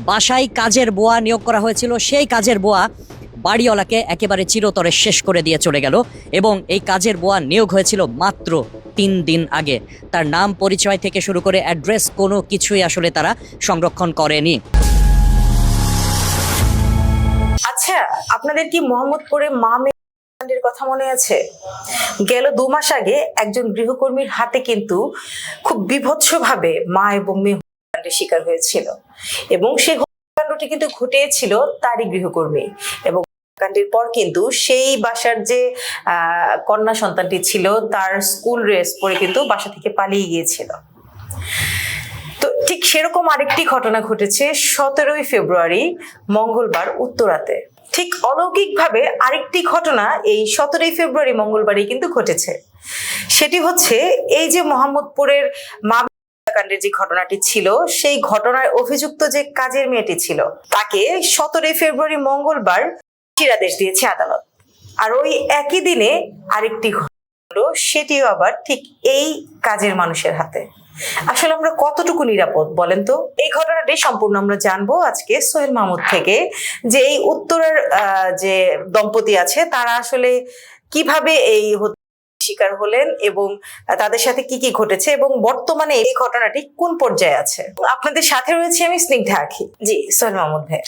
বাসায় কাজের বুয়া নিয়োগ করা হয়েছিল, সেই কাজের বুয়া বাড়িওয়ালাকে একেবারে চিরতরে শেষ করে দিয়ে চলে গেল। এবং এই কাজের বুয়া নিয়োগ হয়েছিল মাত্র 3 দিন আগে। তার নাম পরিচয় থেকে শুরু করে অ্যাড্রেস কোনো কিছুই আসলে তারা সংরক্ষণ করেনি। আচ্ছা, আপনাদের কি মোহাম্মদপুরে মা মেয়ের কথা মনে আছে? গেল 2 মাস আগে একজন গৃহকর্মীর হাতে কিন্তু খুব বিভৎসভাবে মা এবং মেয়ে হত্যাকাণ্ডের শিকার হয়েছিল, এবং সেই হত্যাকাণ্ডটি কিন্তু ঘটিয়েছিল তারই গৃহকর্মী। এবং হত্যাকাণ্ডের পর কিন্তু সেই বাসার যে কন্যা সন্তানটি ছিল তার স্কুল ড্রেস পরে কিন্তু বাসা থেকে পালিয়ে গিয়েছিল। তো ঠিক সেরকম আরেকটি ঘটনা ঘটেছে 17ই ফেব্রুয়ারি মঙ্গলবার উত্তরাতে। ঠিক অলৌকিকভাবে আরেকটি ঘটনা এই 17ই ফেব্রুয়ারি মঙ্গলবারই কিন্তু ঘটেছে। সেটি হচ্ছে এই যে মোহাম্মদপুরের মা হত্যাকাণ্ডের যে ঘটনাটি ছিল, সেই ঘটনার অভিযুক্ত যে কাজের মেয়েটি ছিল তাকে 17ই ফেব্রুয়ারি মঙ্গলবার আদেশ দিয়েছে আদালত। আর ওই একই দিনে আরেকটি ঘটনা হলো, সেটিও আবার ঠিক এই কাজের মানুষের হাতে। আসলে আমরা কতটুকু নিরাপদ বলেন তো? এই ঘটনাটি সম্পূর্ণ আমরা জানবো আজকে সোহেল মাহমুদ থেকে, যে এই উত্তরের যে দম্পতি আছে তারা আসলে কিভাবে এই শিকার হলেন এবং তাদের সাথে কি কি ঘটেছে এবং বর্তমানে এই ঘটনাটি কোন পর্যায়ে আছে। আপনাদের সাথে রয়েছে আমি স্নিগ্ধা আখি। জি সোহেল মাহমুদ ভাই।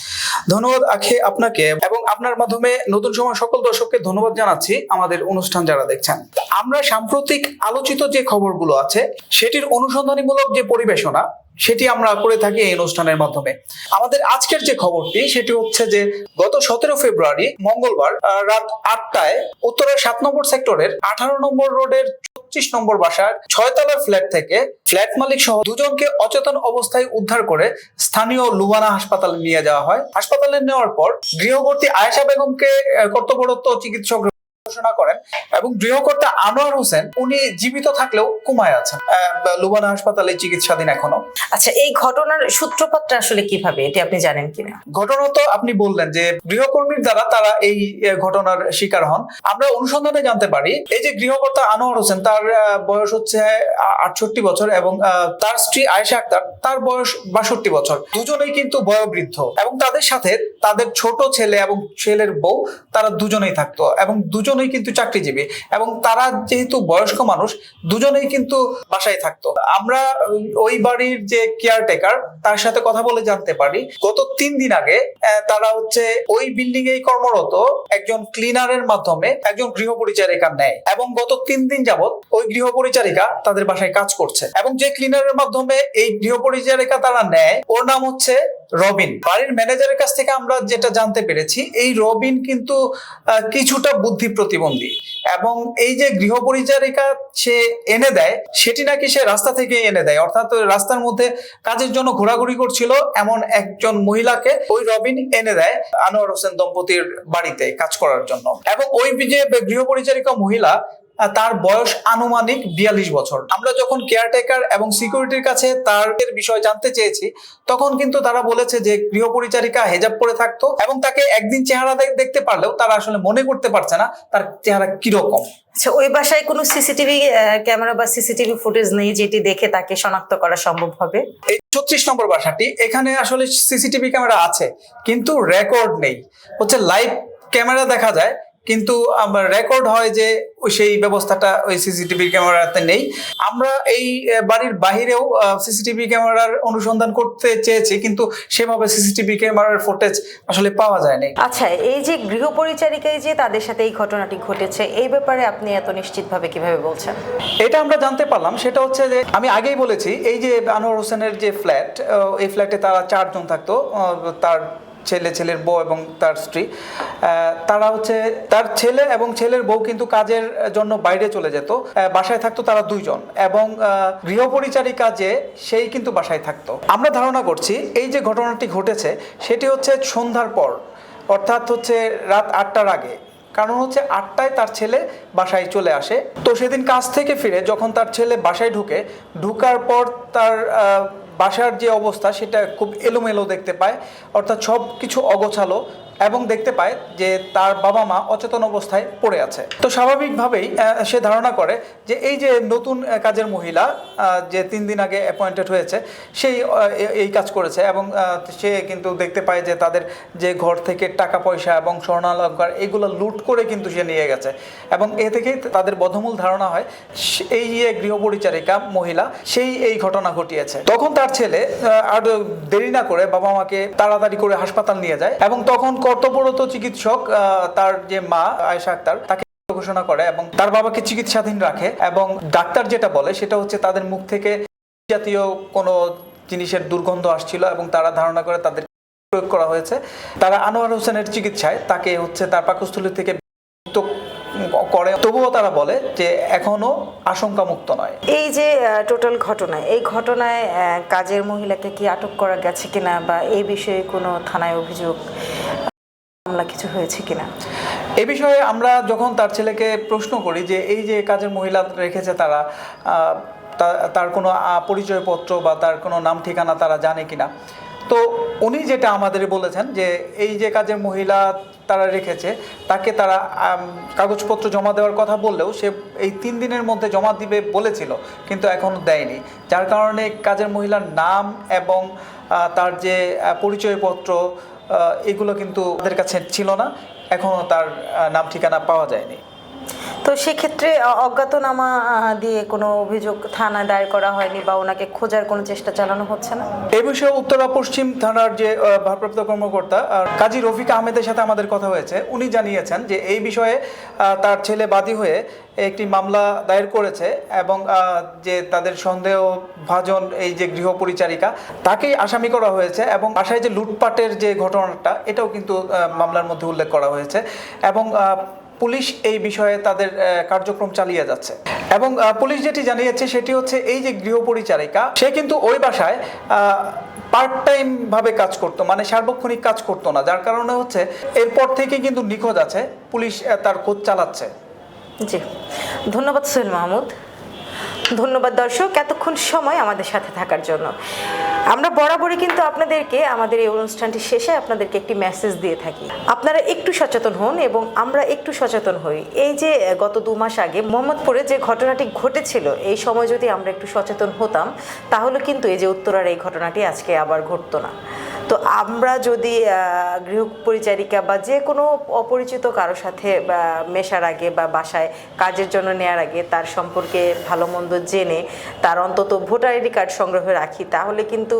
ধন্যবাদ আখি আপনাকে, এবং আপনার মাধ্যমে নতুন সময় সকল দর্শককে ধন্যবাদ জানাচ্ছি আমাদের অনুষ্ঠান যারা দেখছেন। আমরা সাম্প্রতিক আলোচিত যে খবরগুলো আছে সেটির অনুসন্ধানীমূলক যে পরিবেশনা সেটি আমরা করে থাকি এই অনুষ্ঠানের মাধ্যমে। আমাদের আজকের যে খবরটি সেটি হচ্ছে যে গত 17 ফেব্রুয়ারি মঙ্গলবার রাত 8টায় উত্তরের 7 নম্বর সেক্টরের 18 নম্বর রোডের 36 নম্বর বাসার 6 তলার ফ্ল্যাট থেকে ফ্ল্যাট মালিক সহ দুজনকে অচেতন অবস্থায় উদ্ধার করে স্থানীয় লুবানা হাসপাতালে নিয়ে যাওয়া হয়। হাসপাতালে নেওয়ার পর গৃহবর্তী আয়েশা বেগমকে কর্তব্যরত চিকিৎসক ঘোষণা করেন, এবং গৃহকর্তা আনোয়ার হোসেন উনি জীবিত থাকলেও কোমায় আছেন, লুবানা হাসপাতালে চিকিৎসাধীন এখনো। আচ্ছা, এই ঘটনার সূত্রপাতটা আসলে কিভাবে, এটি আপনি জানেন কিনা? ঘটনা তো আপনি বললেন যে গৃহকর্মীর দ্বারা তারা এই ঘটনার শিকার হন। আমরা অনুসন্ধানে জানতে পারি এই যে গৃহকর্তা আনোয়ার হোসেন, তার বয়স হচ্ছে 68 বছর, এবং তার স্ত্রী আয়েশা আক্তার, তার বয়স 62 বছর। দুজনেই কিন্তু বয়োবৃদ্ধ, এবং তাদের সাথে তাদের ছোট ছেলে এবং ছেলের বউ, তারা দুজনেই থাকতো, এবং দুজনেই কিন্তু চাকরিজীবী, এবং তারা যেহেতু বয়স্ক মানুষ দুজনেই কিন্তু বাসায় থাকতো। আমরা ওই বাড়ির যে কেয়ারটেকার তার সাথে কথা বলে জানতে পারি গত 3 দিন আগে তারা হচ্ছে ওই বিল্ডিং এ কর্মরত একজন ক্লিনারের মাধ্যমে একজন গৃহ পরিচারিকা নেয়, এবং গত 3 দিন যাবত ওই গৃহ পরিচারিকা তাদের বাসায় কাজ করছে। এবং যে ক্লিনারের মাধ্যমে এই গৃহ পরিচারিকা তারা নেয় ওর নাম হচ্ছে রবিন। বাড়ির ম্যানেজারের কাছ থেকে আমরা যেটা জানতে পেরেছি, এই রবিন কিন্তু কিছুটা বুদ্ধি প্রতিবন্ধী, এবং এই যে গৃহ পরিচারিকা সে এনে দেয় সেটি নাকি সে রাস্তা থেকে এনে দেয়, অর্থাৎ রাস্তার মধ্যে কাজের জন্য ঘোরাঘুরি করছিল এমন একজন মহিলাকে ওই রবিন এনে দেয় আনোয়ার হোসেন দম্পতির বাড়িতে কাজ করার জন্য। এবং ওই যে গৃহ পরিচারিকা মহিলা, তার বয়স আনুমানিক 42 বছর। আমরা যখন কেয়ারটেকার এবং সিকিউরিটির কাছে তার বিষয় জানতে চেয়েছি তখন কিন্তু তারা বলেছে যে গৃহ পরিচারিকা হেজাব পরে থাকতো, এবং তাকে একদিন চেহারা দেখতে পারলেও তারা আসলে মনে করতে পারছে না তার চেহারা কিরকম। আচ্ছা, ওই বাসায় কোনো সিসিটিভি ক্যামেরা বা সিসিটিভি ফুটেজ নেই যেটি দেখে তাকে শনাক্ত করা সম্ভব হবে? এই 36 নম্বর বাসাটি, এখানে আসলে সিসিটিভি ক্যামেরা আছে কিন্তু রেকর্ড নেই, হচ্ছে লাইভ ক্যামেরা দেখা যায় কিন্তু আমার রেকর্ড হয় যে সেই ব্যবস্থাটা ওই সিসিটিভি ক্যামেরাতে নেই। আমরা এই বাড়ির বাহিরেও সিসিটিভি ক্যামেরার অনুসন্ধান করতে চেয়েছি কিন্তু সেভাবে সিসিটিভি ক্যামেরার ফুটেজ আসলে পাওয়া যায়নি। আচ্ছা, এই যে গৃহ পরিচারিকায় যে তাদের সাথে এই ঘটনাটি ঘটেছে, এই ব্যাপারে আপনি এত নিশ্চিতভাবে কিভাবে বলছেন? এটা আমরা জানতে পারলাম সেটা হচ্ছে যে আমি আগেই বলেছি এই যে আনোয়ার হোসেনের যে ফ্ল্যাট, এই ফ্ল্যাটে তারা 4 জন থাকতো, তার ছেলের বউ এবং তার স্ত্রী। তারা হচ্ছে তার ছেলে এবং ছেলের বউ কিন্তু কাজের জন্য বাইরে চলে যেত, বাসায় থাকতো তারা 2 জন, এবং গৃহ পরিচারিকা যে সেই কিন্তু বাসায় থাকতো। আমরা ধারণা করছি এই যে ঘটনাটি ঘটেছে সেটি হচ্ছে সন্ধ্যার পর, অর্থাৎ হচ্ছে রাত 8টার আগে। কারণ হচ্ছে 8টায় তার ছেলে বাসায় চলে আসে, তো সেদিন কাজ থেকে ফিরে যখন তার ছেলে বাসায় ঢোকার পর তার বাসার যে অবস্থা সেটা খুব এলোমেলো দেখতে পায়, অর্থাৎ সব কিছু অগোছালো, এবং দেখতে পায় যে তার বাবা মা অচেতন অবস্থায় পড়ে আছে। তো স্বাভাবিকভাবেই সে ধারণা করে যে এই যে নতুন কাজের মহিলা যে 3 দিন আগে অ্যাপয়েন্টেড হয়েছে সেই এই কাজ করেছে, এবং সে কিন্তু দেখতে পায় যে তাদের যে ঘর থেকে টাকা পয়সা এবং স্বর্ণালঙ্কার এগুলো লুট করে কিন্তু সে নিয়ে গেছে, এবং এ থেকেই তাদের বদ্ধমূল ধারণা হয় এই যে গৃহপরিচারিকা মহিলা সেই এই ঘটনা ঘটিয়েছে। তখন তার ছেলে আর দেরি না করে বাবা মাকে তাড়াতাড়ি করে হাসপাতাল নিয়ে যায়, এবং তখন কর্তব্যরত চিকিৎসক তার যে মা আয়েশা আক্তার তাকে ঘোষণা করে এবং তার বাবাকে চিকিৎসাধীন রাখে। এবং ডাক্তার যেটা বলে সেটা হচ্ছে তাদের মুখ থেকে জাতীয় কোনো জিনিসের দুর্গন্ধ আসছিল, এবং তারা ধারণা করে তাদের প্রয়োগ করা হয়েছে। তারা আনোয়ার হোসেনের চিকিৎসায় তাকে হচ্ছে তার পাকস্থলী থেকে মুক্ত করে, তবুও তারা বলে যে এখনো আশঙ্কা মুক্ত নয়। এই যে টোটাল ঘটনায়, এই ঘটনায় কাজের মহিলাকে কি আটক করা গেছে কিনা, বা এই বিষয়ে কোনো থানায় অভিযোগ মামলা কিছু হয়েছে কিনা? এ বিষয়ে আমরা যখন তার ছেলেকে প্রশ্ন করি যে এই যে কাজের মহিলা রেখেছে তারা তার কোনো পরিচয়পত্র বা তার কোনো নাম ঠিকানা তারা জানে কিনা, তো উনি যেটা আমাদের বলেছেন যে এই যে কাজের মহিলা তারা রেখেছে তাকে তারা কাগজপত্র জমা দেওয়ার কথা বললেও সে এই 3 দিনের মধ্যে জমা দিবে বলেছিল, কিন্তু এখনও দেয়নি, যার কারণে কাজের মহিলার নাম এবং তার যে পরিচয়পত্র এগুলো কিন্তু তাদের কাছে ছিল না, এখনও তার নাম ঠিকানা পাওয়া যায়নি। তো সেক্ষেত্রে অজ্ঞাতনামা দিয়ে কোনো অভিযোগ থানায় দায়ের করা হয়নি, বা ওনাকে খোঁজার কোনো চেষ্টা চালানো হচ্ছে না? এই বিষয়ে উত্তরা পশ্চিম থানার যে ভারপ্রাপ্ত কর্মকর্তা কাজী রফিক আহমেদের সাথে আমাদের কথা হয়েছে। উনি জানিয়েছেন যে এই বিষয়ে তার ছেলে বাদী হয়ে একটি মামলা দায়ের করেছে, এবং যে তাদের সন্দেহভাজন এই যে গৃহপরিচারিকা তাকেই আসামি করা হয়েছে, এবং বাসায় যে লুটপাটের যে ঘটনাটা এটাও কিন্তু মামলার মধ্যে উল্লেখ করা হয়েছে, এবং পুলিশ এই বিষয়ে তাদের কার্যক্রম চালিয়ে যাচ্ছে। এবং পুলিশ যেটি জানিয়েছে সেটি হচ্ছে এই যে গৃহপরিচারিকা সে কিন্তু ওই বাসায় পার্ট টাইম ভাবে কাজ করতো, মানে সার্বক্ষণিক কাজ করতো না, যার কারণে হচ্ছে এরপর থেকে কিন্তু নিখোঁজ আছে, পুলিশ তার খোঁজ চালাচ্ছে। জি, ধন্যবাদ সোহেল মাহমুদ। ধন্যবাদ দর্শক এতক্ষণ সময় আমাদের সাথে থাকার জন্য। আমরা বরাবরই কিন্তু আপনাদেরকে আমাদের এই অনুষ্ঠানটি শেষে আপনাদেরকে একটি মেসেজ দিয়ে থাকি, আপনারা একটু সচেতন হন এবং আমরা একটু সচেতন হই। এই যে গত 2 মাস আগে মোহাম্মদপুরে যে ঘটনাটি ঘটেছিল, এই সময় যদি আমরা একটু সচেতন হতাম তাহলে কিন্তু এই যে উত্তরার এই ঘটনাটি আজকে আবার ঘটতো না। তো আমরা যদি গৃহ পরিচারিকা বা যে কোনো অপরিচিত কারোর সাথে মেশার আগে বা বাসায় কাজের জন্য নেওয়ার আগে তার সম্পর্কে ভালো মন্দ জেনে তার অন্তত ভোটার আইডি কার্ড সংগ্রহে রাখি, তাহলে কিন্তু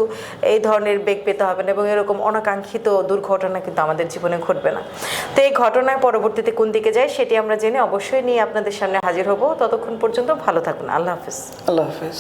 এই ধরনের বেগ পেতে হবে না, এবং এরকম অনাকাঙ্ক্ষিত দুর্ঘটনা কিন্তু আমাদের জীবনে ঘটবে না। তো এই ঘটনায় পরবর্তীতে কোন দিকে যায় সেটি আমরা জেনে অবশ্যই নিয়ে আপনাদের সামনে হাজির হব। ততক্ষণ পর্যন্ত ভালো থাকুন। আল্লাহ হাফিজ। আল্লাহ হাফিজ।